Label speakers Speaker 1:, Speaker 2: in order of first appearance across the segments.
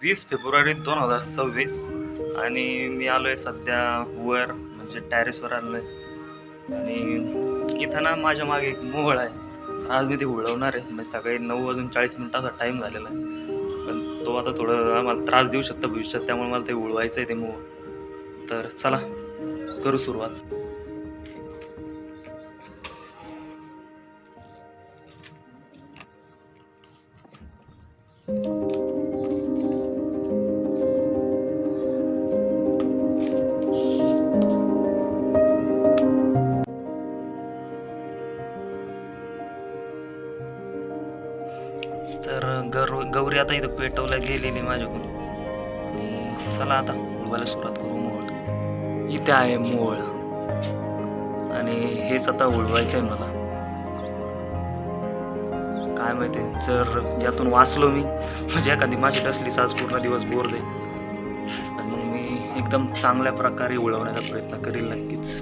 Speaker 1: 20 February 2026 आणि मी आलोय सध्या वर म्हणजे टेरेसवर आलोय. आणि इथं ना माझ्या मागे एक मोहोळ आहे. आज मी ते उडवणार आहे. म्हणजे सकाळी 9:40 टाईम झालेला आहे, पण तो आता थोडं आम्हाला त्रास देऊ शकतो भविष्यात, त्यामुळे मला ते उडवायचं आहे ते मोहोळ. तर चला करू सुरुवात. तर गौरी आता इथं पेटवल्या गेलेली माझ्याकडून. आणि चला आता उडवायला सुरुवात करू मोहोळ. इथे आहे मोहोळ आणि हेच आता उडवायचं आहे मला. काय माहिती, जर यातून वाचलो मी म्हणजे एखादी माशी डसलीच आज पूर्ण दिवस बोर जाईल, पण मग मी एकदम चांगल्या प्रकारे उडवण्याचा प्रयत्न करेल नक्कीच.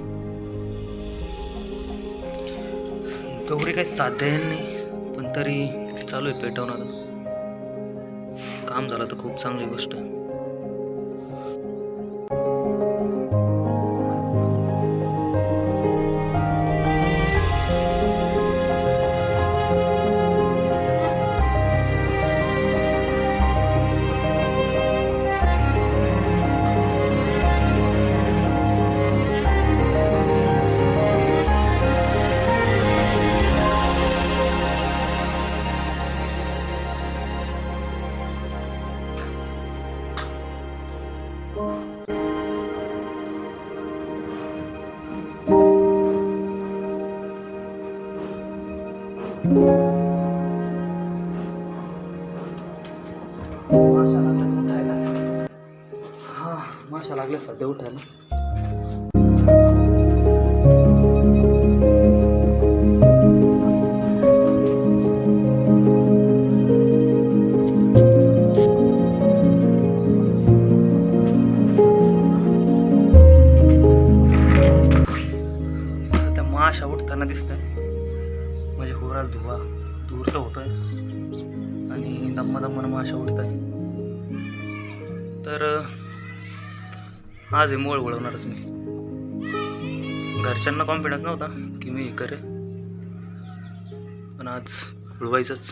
Speaker 1: गौरी काही साध्य नाही, पण तरी चालू आहे पेटवणं. काम झालं तर खूप चांगली गोष्ट आहे. माशा लागल्या सध्या उठायला. सध्या माशा उठताना दिसतंय, म्हणजे होराल धुवा दूर तर होतोय आणि दम्मा माशा उठताय. तर आज हे मोहोळ उडवणारच मी. घरच्यांना कॉन्फिडन्स नव्हता की मी हे करेल, पण आज उडवायचंच.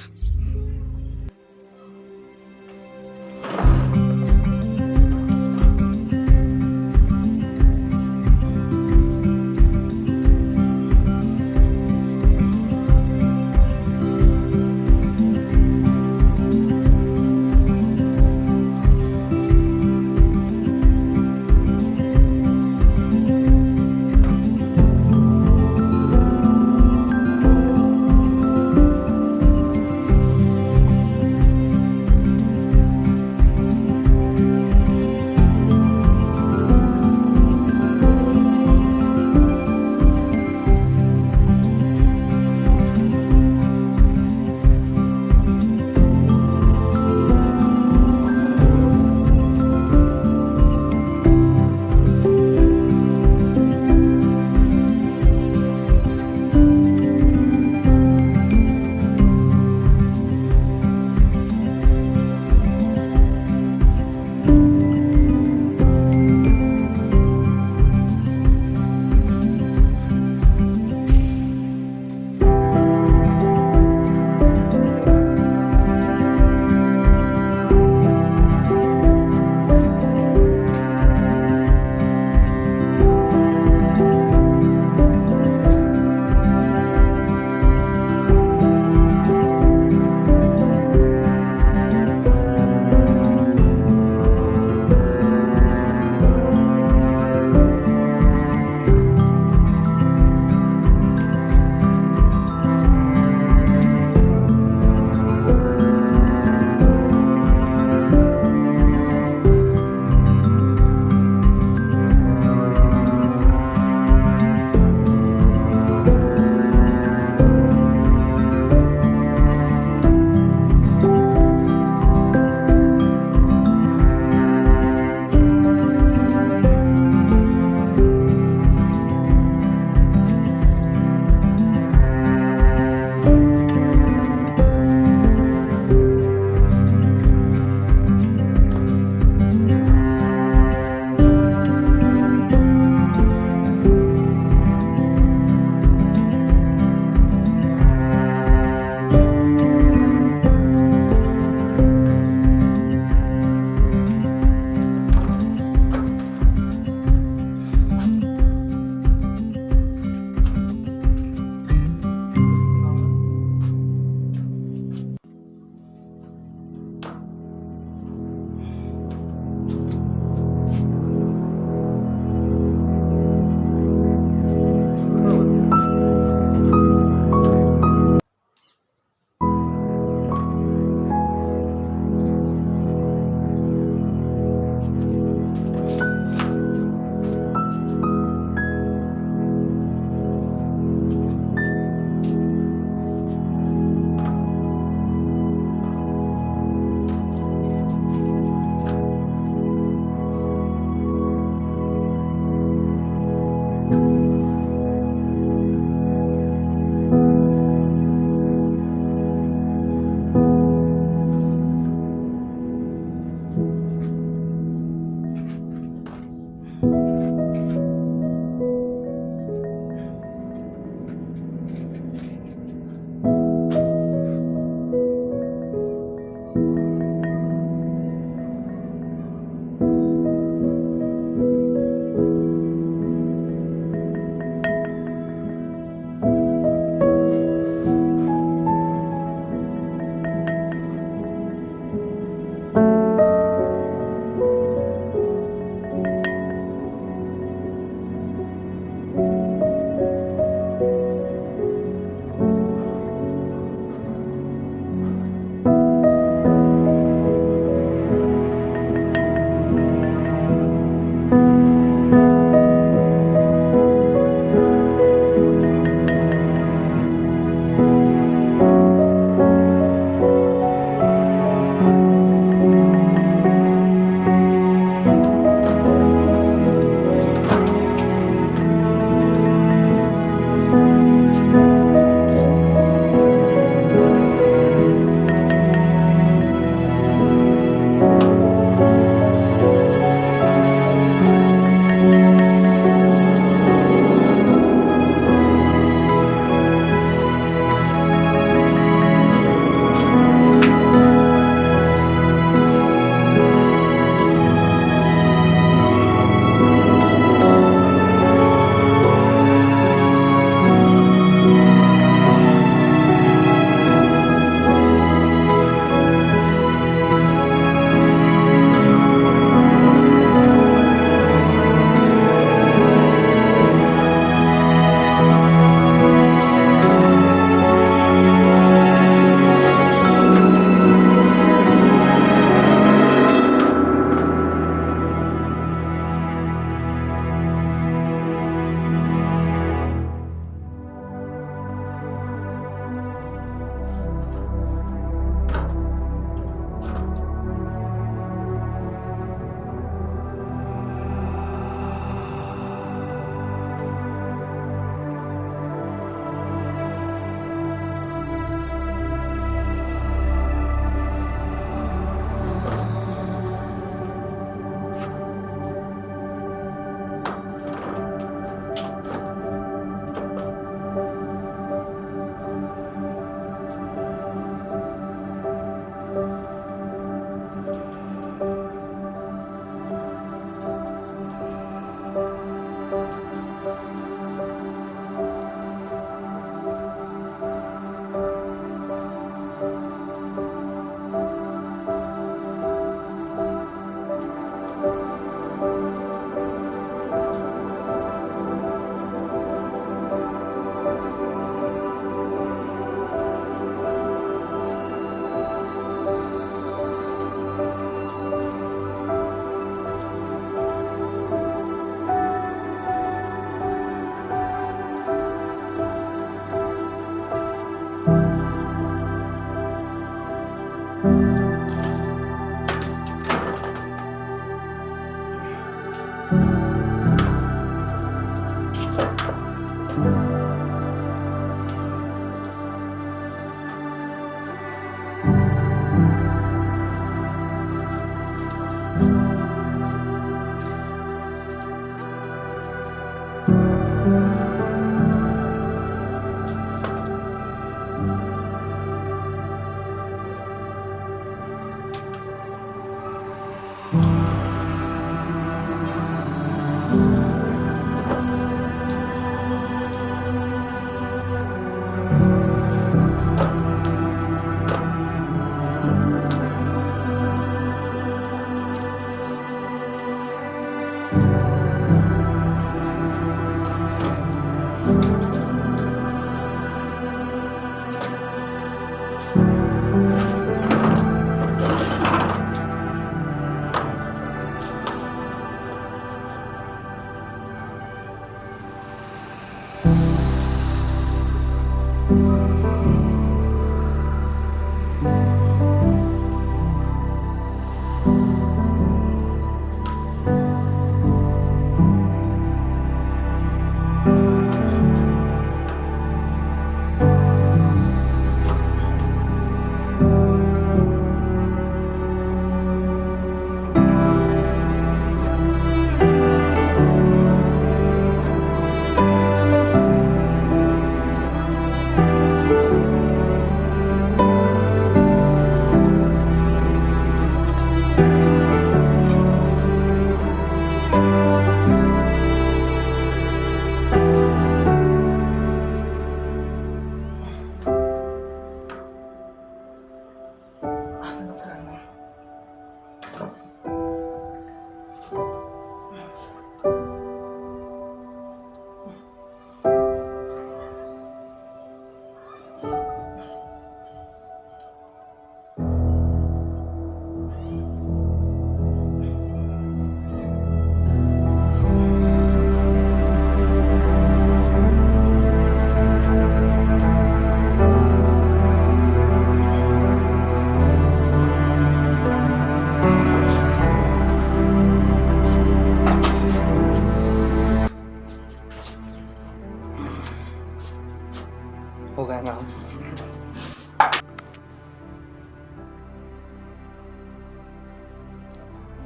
Speaker 1: हो गया ना.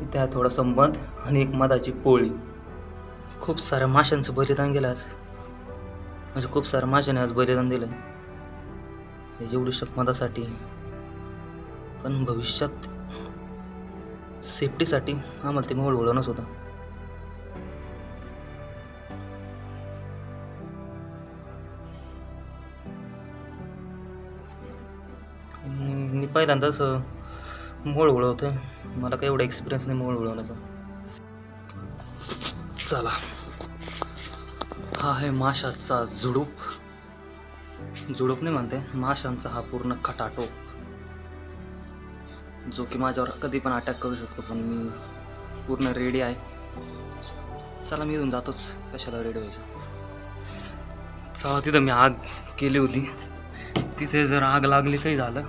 Speaker 1: इथे आहे थोडासा मध आणि एक मधाची पोळी. खूप साऱ्या माशांचं बलिदान गेलं आज, म्हणजे खूप साऱ्या माशाने आज बलिदान दिलं एवढी मधासाठी. पण भविष्यात सेफ्टीसाठी आम्हाला ते मोळ ओढवणंच होतं. मी पहिल्यांदाच मोळ उडवतोय, मला काही एवढा एक्सपिरियन्स नाही मोळ उडवण्याचा. चला, हा आहे माशाचा झुडूप. झुडूप नाही म्हणते, माशांचा हा पूर्ण खटाटोप, जो की माझ्यावर कधी पण अटॅक करू शकतो. पण मी पूर्ण रेडी आहे. चला, मी इथून जातोच, कशाला रेडी व्हायचं. चला, तिथं मी आग केली होती, तिथे जर आग लागली काही झालं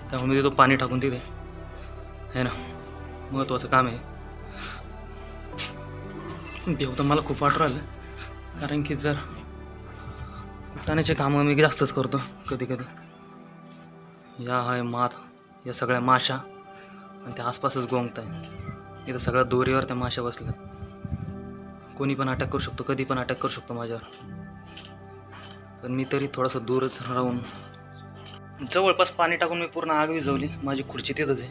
Speaker 1: त्यामुळे मी तिथं पाणी टाकून तिथे आहे ना, महत्त्वाचं काम आहे. देव तर मला खूप वाटू राहिलं, कारण की जर कुटाण्याचे कामं मी जास्तच करतो कधी कधी. या आहे माठ, या सगळ्या माशा आणि त्या आसपासच गोंगत आहे. इथं सगळ्या दोरीवर त्या माशा बसल्या. कोणी पण अटॅक करू शकतो, कधी पण अटॅक करू शकतो माझ्यावर. पण मी तरी थोडंसं दूरच राहून जवळपास पाणी टाकून मी पूर्ण आग विझवली. माझी खुर्ची तिथंच आहे,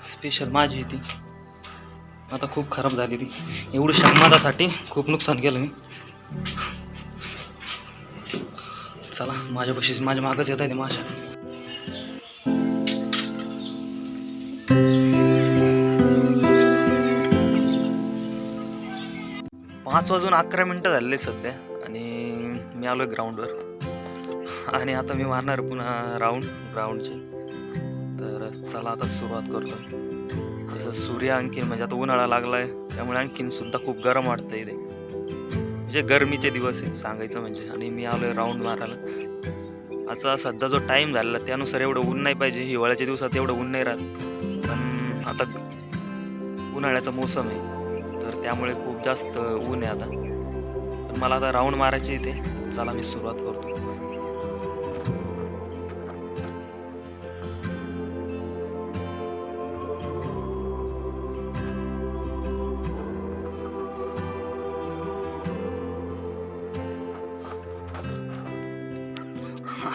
Speaker 1: स्पेशल माझी ती. आता खूप खराब झाली ती. एवढी शंमादासाठी खूप नुकसान केलं मी. चला, माझ्यापाशीच माझ्या मागच येत आहे ते माशा. पाच वाजून 11 मिनिटं झालेले सध्या आणि मी आलोय ग्राउंडवर. आणि आता मी मारणार पुन्हा ग्राउंडची. तर चला, आता सुरुवात करतो. जसं सूर्य आणखीन म्हणजे आता उन्हाळा लागलाय त्यामुळे आणखीन सुद्धा खूप गरम वाटतं इथे, म्हणजे गरमीचे दिवस आहे सांगायचं म्हणजे. आणि मी आलोय राऊंड मारायला. आता सध्या जो टाईम झालेला त्यानुसार एवढं ऊन नाही पाहिजे, हिवाळ्याच्या दिवसात एवढं ऊन नाही राहत. पण आता उन्हाळ्याचा मोसम आहे तर त्यामुळे खूप जास्त ऊन आहे आता. तर मला आता राऊंड मारायची इथे. चला मी सुरुवात करतो.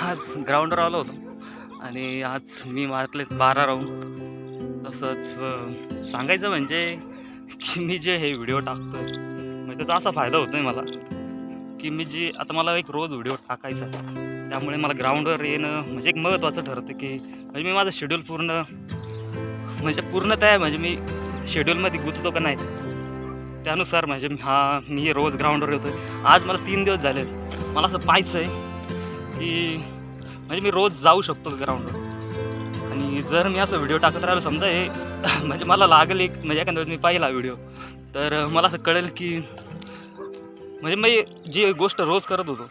Speaker 1: आज ग्राउंडवर आलो होतो आणि आज मी मारले 12 राऊंड. तसंच सांगायचं म्हणजे की मी जे हे व्हिडिओ टाकतोय म्हणजे त्याचा असा फायदा होतोय मला की मी जे आता मला एक रोज व्हिडिओ टाकायचा, त्यामुळे मला ग्राउंडवर येणं म्हणजे एक महत्त्वाचं ठरतं की म्हणजे मी माझं शेड्यूल म्हणजे पूर्णतः म्हणजे मी शेड्यूलमध्ये गुंततो का नाही त्यानुसार म्हणजे मी रोज ग्राउंडवर येतो. आज मला 3 दिवस झाले. मला असं पाहायचं आहे की म्हणजे मी रोज जाऊ शकतो ग्राउंडवर. आणि जर मी असं व्हिडिओ टाकत राहिलो समजा हे म्हणजे मला लागेल एक म्हणजे एखाद्या वेळेस मी पाहिला व्हिडिओ तर मला असं कळेल की म्हणजे मी जी गोष्ट रोज करत होतो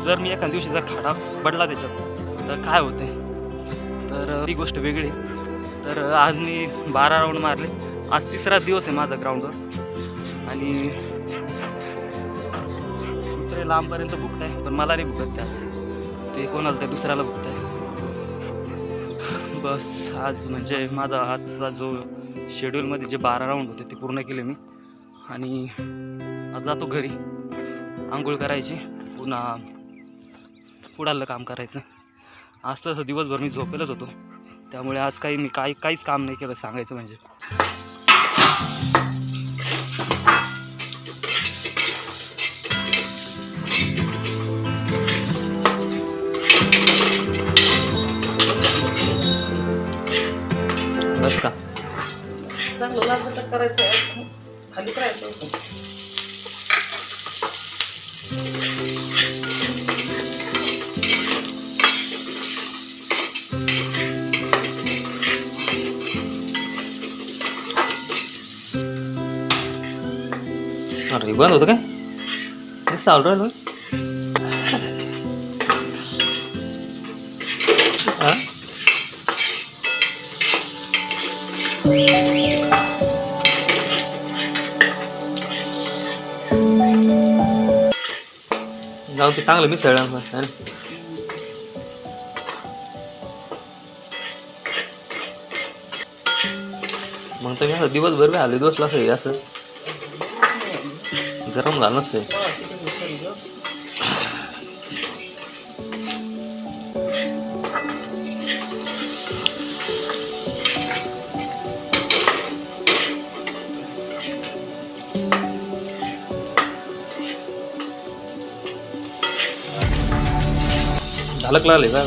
Speaker 1: जर मी एखाद्या दिवशी जर खाडा पडला त्याच्यात तर काय होते, तर ती गोष्ट वेगळी. तर आज मी 12 राऊंड मारले. आज 3रा दिवस आहे माझा ग्राउंडवर आणि कुत्रे लांबपर्यंत भुकत आहे पण मला नाही भुकत त्याच, ते कोणाला ते दुसऱ्याला भुकत आहे. बस आज म्हणजे माझा आजचा जो शेड्यूलमध्ये जे 12 राऊंड होते ते पूर्ण केले मी. आणि आज जातो घरी, आंघोळ करायची, पुन्हा पुढालं काम करायचं. आज तसं दिवसभर मी झोपेलच होतो, त्यामुळे आज मी काहीच काम नाही केलं सांगायचं म्हणजे. बस का
Speaker 2: चांगलं लागलं करायचं, खाली करायचं होतं.
Speaker 1: अरे बंद होतं काय? चालू राहिलो. जाऊ ते चांगलं मिसळलं मग तर मी असं दिवसभर बी आले दिवसला असं असं गरम झालं नसते. झालं लागले का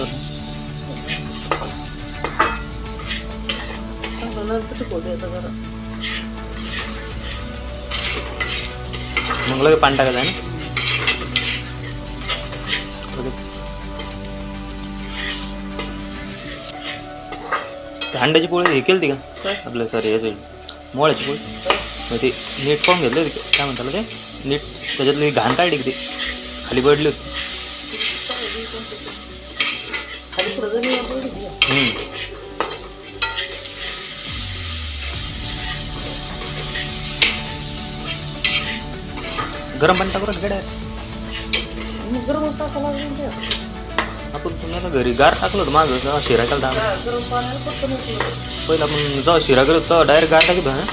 Speaker 1: मग लगे पाणी टाकायचं आहे ना लगेच. अंड्याची पोळी हे केली ती का आपल्या सॉरी याची मोळ्याची पोळी मग ते नीट पाहून घेतलं काय म्हणतात ते नीट त्याच्यातली घाण काढली की ती खाली पडली होती. गरम पाणी टाकू गड्या आपण तुम्ही आता घरी गार टाकलं होतं मागं जेव्हा शिरा केला पहिला आपण जेव्हा शिरा केलं तेव्हा डायरेक्ट गार टाकतो ना.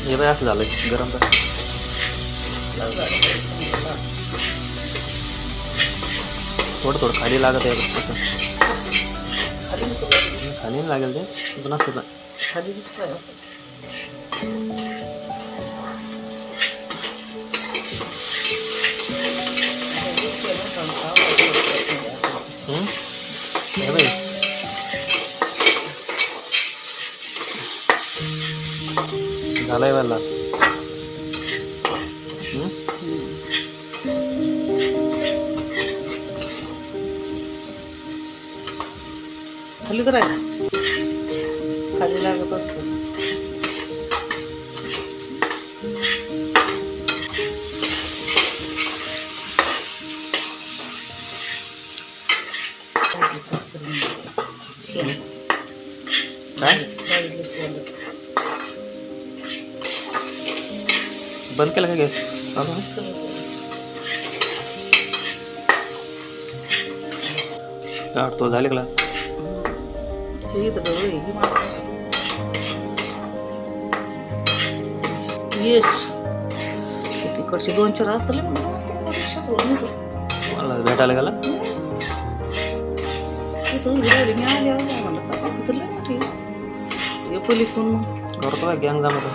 Speaker 1: हे बाय असं झालंय गरम तर थोडं थोडं खाली लागत आहे खाली लागेल ते पण असतं खाली झालंय मला
Speaker 2: खाली करायचं खाली लागत असतं.
Speaker 1: बंद केला का गॅस चालू आहे? तो झाले का
Speaker 2: येस तिकडचे 2-4 असतले
Speaker 1: मला भेटायला गेला करतो का गँग जमतो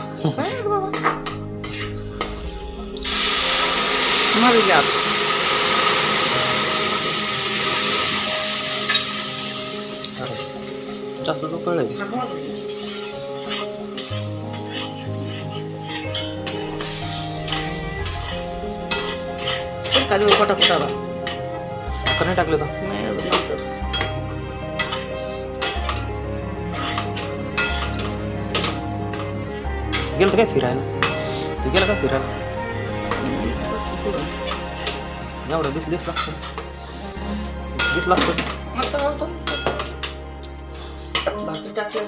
Speaker 1: जास्त तो कळलं
Speaker 2: खाली पटापटाला
Speaker 1: साखर नाही टाकलं का
Speaker 2: नाही अजून नंतर
Speaker 1: गेलं तर काय फिरायला तू गेला का फिरायला एवढं 20 लागतं 20 लागतं
Speaker 2: आता घालतो बाकी टाकलं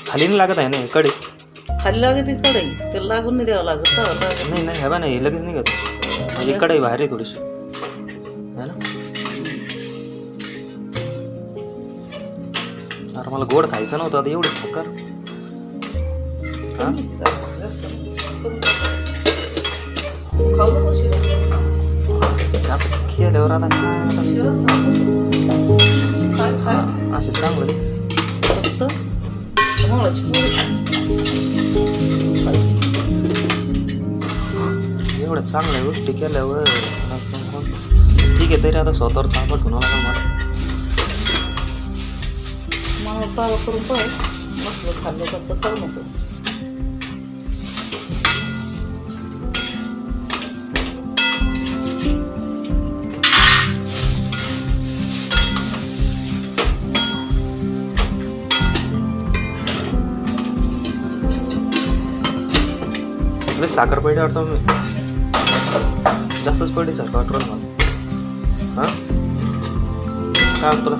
Speaker 1: खाली नाही लागत आहे ना कडे
Speaker 2: खाली लागत कडे त्याला लागून नाही द्यावं लागत
Speaker 1: नाही नाही हवा नाही लगेच नाही घेत म्हणजे कडे बाहेर आहे थोडीशी है ना अरे मला गोड खायचं नव्हतं आता एवढं साखर केल्यावर आता असे चांगलं एवढं चांगल्या गोष्टी केल्यावर ठीक आहे तरी आता स्वतःवर तापट होणार मला
Speaker 2: तावा करून पाय मस्त खाल्लं तर खाऊ नको
Speaker 1: साखर पेढे वाटतो मी जास्तच पेढे सारखं वाटलं मला हां काय तुला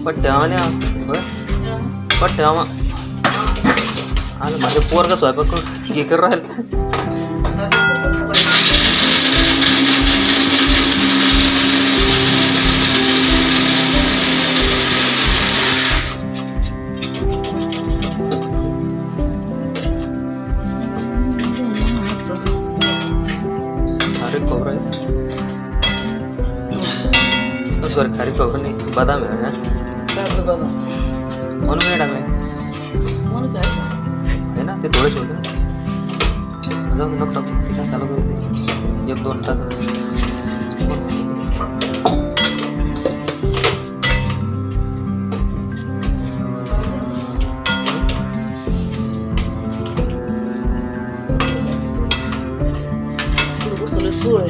Speaker 1: पट्ट्यावाने पट्ट्यावा आलं माझ्या पोरगा स्वयंपाक हे कर राहिलं खारी खोबरं आहे सॉरी खारी खोबरं नाही बदाम आहे ना
Speaker 2: काजू बदाम
Speaker 1: म्हणून नाही टाकले
Speaker 2: म्हणून काय
Speaker 1: है ना ते थोडेच होते जाऊन नको टाकू ते काय चालू करू 1-2 टाक
Speaker 2: बसवले सोय